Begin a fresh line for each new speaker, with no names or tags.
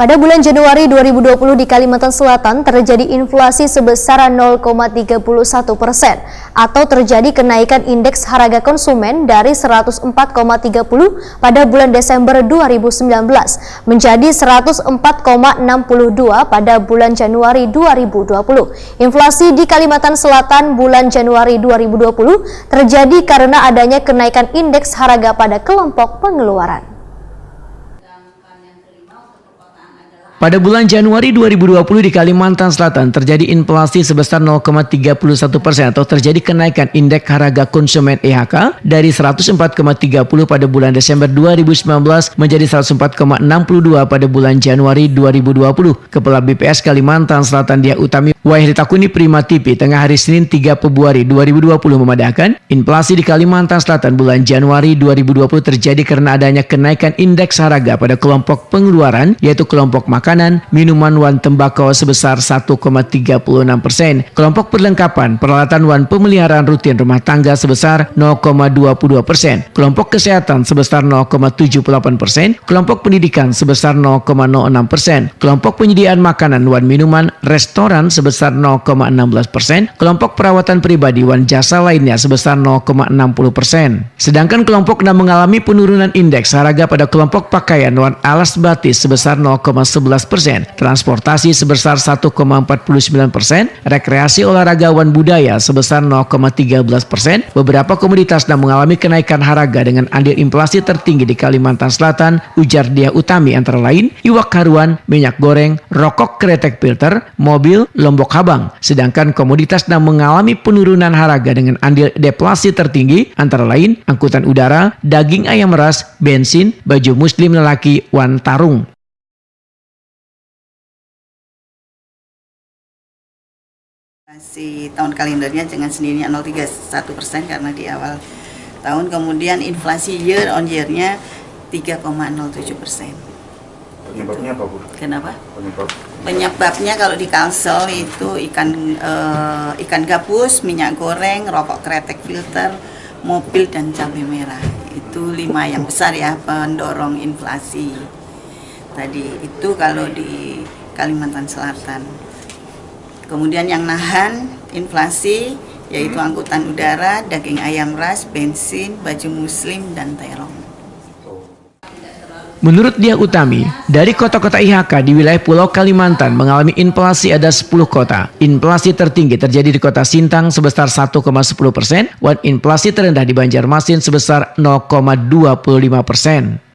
Pada bulan Januari 2020 di Kalimantan Selatan terjadi inflasi sebesar 0,31% atau terjadi kenaikan indeks harga konsumen dari 104,30 pada bulan Desember 2019 menjadi 104,62 pada bulan Januari 2020. Inflasi di Kalimantan Selatan bulan Januari 2020 terjadi karena adanya kenaikan indeks harga pada kelompok pengeluaran.
Pada bulan Januari 2020 di Kalimantan Selatan terjadi inflasi sebesar 0,31% atau terjadi kenaikan indeks harga konsumen IHK dari 104,30 pada bulan Desember 2019 menjadi 104,62 pada bulan Januari 2020. Kepala BPS Kalimantan Selatan Diah Utami Wahyritakuni Prima TV tengah hari Senin 3 Februari 2020 memadakan inflasi di Kalimantan Selatan bulan Januari 2020 terjadi karena adanya kenaikan indeks harga pada kelompok pengeluaran yaitu kelompok makanan, minuman, wan tembakau sebesar 1,36%, kelompok perlengkapan, peralatan wan pemeliharaan rutin rumah tangga sebesar 0,22%, kelompok kesehatan sebesar 0,78%, kelompok pendidikan sebesar 0,06%, kelompok penyediaan makanan wan minuman restoran sebesar 0,16%, kelompok perawatan pribadi wan jasa lainnya sebesar 0,60%. Sedangkan kelompok 6 mengalami penurunan indeks harga pada kelompok pakaian wan alas batis sebesar 0,11%, transportasi sebesar 1,49%, rekreasi olahraga wan budaya sebesar 0,13%. Beberapa komoditas yang mengalami kenaikan harga dengan andil inflasi tertinggi di Kalimantan Selatan, ujar Diah Utami antara lain iwak haruan, minyak goreng, rokok kretek filter, mobil, Lombok Habang. Sedangkan komoditas yang mengalami penurunan harga dengan andil deflasi tertinggi antara lain angkutan udara, daging ayam ras, bensin, baju muslim lelaki wan tarung.
Tahun kalendernya dengan sendirinya 0,31% karena di awal tahun, kemudian inflasi year on year-nya 3,07%.
Penyebabnya apa, Bu?
Kenapa? Penyebabnya kalau di Kalsel itu ikan gabus, minyak goreng, rokok kretek filter, mobil dan cabai merah. Itu 5 yang besar ya pendorong inflasi. Tadi itu kalau di Kalimantan Selatan. Kemudian yang nahan inflasi yaitu angkutan udara, daging ayam ras, bensin, baju muslim, dan terong.
Menurut Diah Utami, dari kota-kota IHK di wilayah Pulau Kalimantan mengalami inflasi ada 10 kota. Inflasi tertinggi terjadi di kota Sintang sebesar 1,10%, dan inflasi terendah di Banjarmasin sebesar 0,25%.